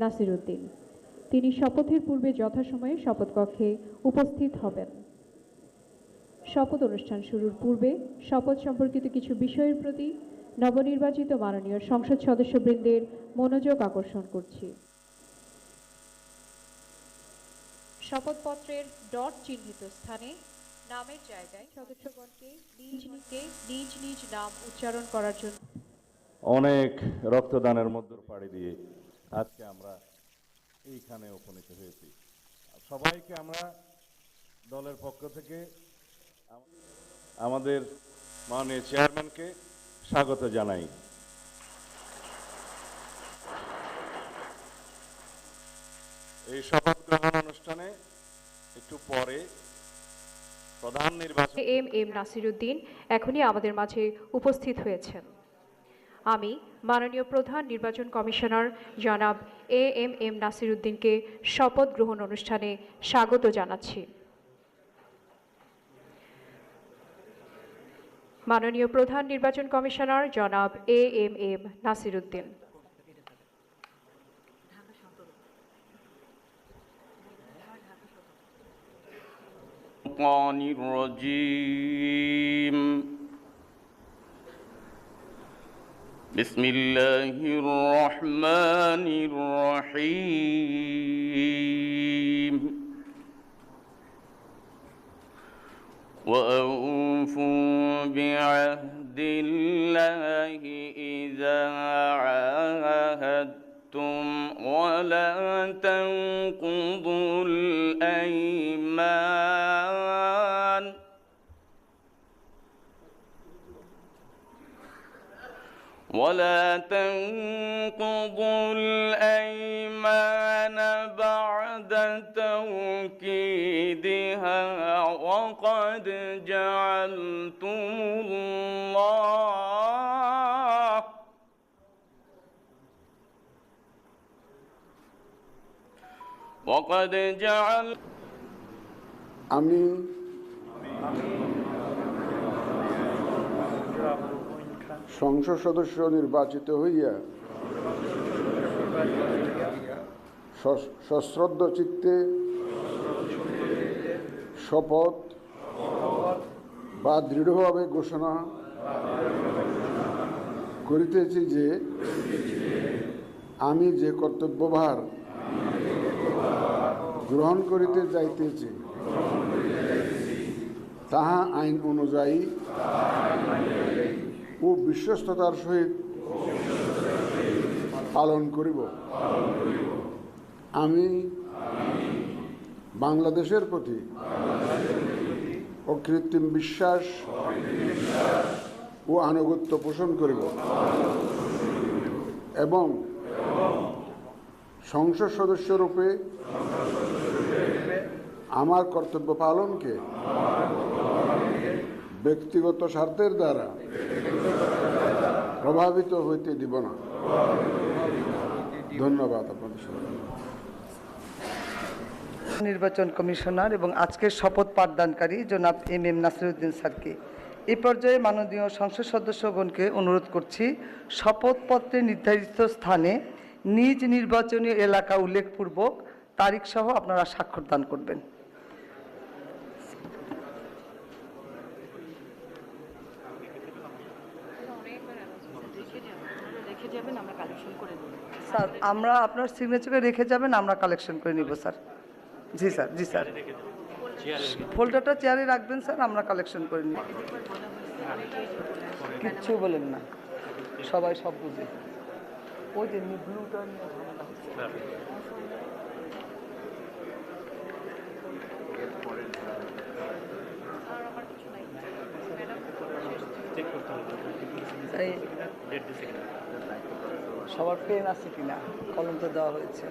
নাসির উদ্দিন। তিনি শপথের পূর্বে যথাসময়ে শপথকক্ষে উপস্থিত হবেন। শপথ অনুষ্ঠান শুরুর পূর্বে শপথ সম্পর্কিত কিছু বিষয়ের প্রতি নবনির্বাচিত মাননীয় সংসদ সদস্যবৃন্দের মনোযোগ আকর্ষণ করছি। শপথপত্রের ডট চিহ্নিত স্থানে নামের জায়গায় সদস্যগণকে নিজ নিজ নাম উচ্চারণ করার জন্য অনেক রক্তদানের মধ্যে পাড়ি দিয়ে আজকে আমরা এইখানে উপনীত হয়েছি। সবাইকে আমরা দলের পক্ষ থেকে আমাদের মাননীয় চেয়ারম্যানকে স্বাগত জানাই। এই শপথ গ্রহণ অনুষ্ঠানে একটু পরে প্রধান নির্বাচন এম নাসির উদ্দিন এখনই আমাদের মাঝে উপস্থিত হয়েছেন। আমি মাননীয় প্রধান নির্বাচন কমিশনার জনাব এম নাসির উদ্দিনকে শপথ গ্রহণ অনুষ্ঠানে স্বাগত জানাচ্ছি। মাননীয় প্রধান নির্বাচন কমিশনার জনাব এম নাসির উদ্দিন। بسم الله الرحمن الرحيم وأوفوا بعهد الله إذا عاهدتم ولا تنقضوا الأيمان بعد توكيدها وقد جعلتم আমি সংসদ সদস্য নির্বাচিত হইয়া সশ্রদ্ধ চিত্তে শপথ বা দৃঢ়ভাবে ঘোষণা করিতেছি যে আমি যে কর্তব্যভার গ্রহণ করিতে যাইতেছি তাহা আইন অনুযায়ী ও বিশ্বস্ততার সহিত পালন করিব। আমি বাংলাদেশের প্রতি অকৃত্রিম বিশ্বাস ও আনুগত্য পোষণ করিব এবং সংসদ সদস্যরূপে আমার কর্তব্য পালনকে ব্যক্তিগত স্বার্থের দ্বারা প্রভাবিত হইতে দিব না। ধন্যবাদ আপনাদের সবাই। নির্বাচন কমিশনার এবং আজকের শপথ পাঠদানকারী জনাব এম নাসির উদ্দিন স্যারকে এই পর্যায়ে মাননীয় সংসদ সদস্যগণকে অনুরোধ করছি শপথপত্রে নির্ধারিত স্থানে নিজ নির্বাচনী এলাকা উল্লেখপূর্বক তারিখ সহ আপনারা স্বাক্ষর দান করবেন। স্যার আমরা আপনার সিগনেচারে রেখে যাবেন, আমরা কালেকশন করে নিব স্যার। জি স্যার, জি স্যার, ফোল্ডারটা চেয়ারে রাখবেন স্যার, আমরা কালেকশন করে নিব। কিচ্ছু বলেন না, সবাই সব বুঝে। ওই যে ব্লুটা নিয়ে ঝামেলা হচ্ছে। সবার পেন আছে কিনা, কলম তো দেওয়া হয়েছে।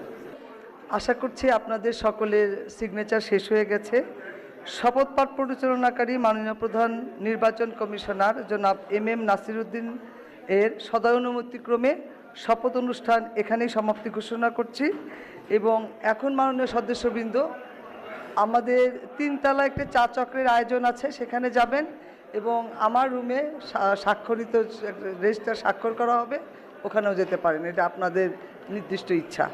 আশা করছি আপনাদের সকলের সিগনেচার শেষ হয়ে গেছে। শপথ পাঠ পরিচালনাকারী মাননীয় প্রধান নির্বাচন কমিশনার জনাব এম নাসির উদ্দিন এর সদয়-অনুমতিক্রমে শপথ অনুষ্ঠান এখানেই সমাপ্তি ঘোষণা করছি। এবং এখন মাননীয় সদস্যবৃন্দ, আমাদের 3 তলা একটা চা চক্রের আয়োজন আছে, সেখানে যাবেন এবং আমার রুমে স্বাক্ষরিত রেজিস্টার স্বাক্ষর করা হবে, ওখানেও যেতে পারেন, এটা আপনাদের নির্দিষ্ট ইচ্ছা।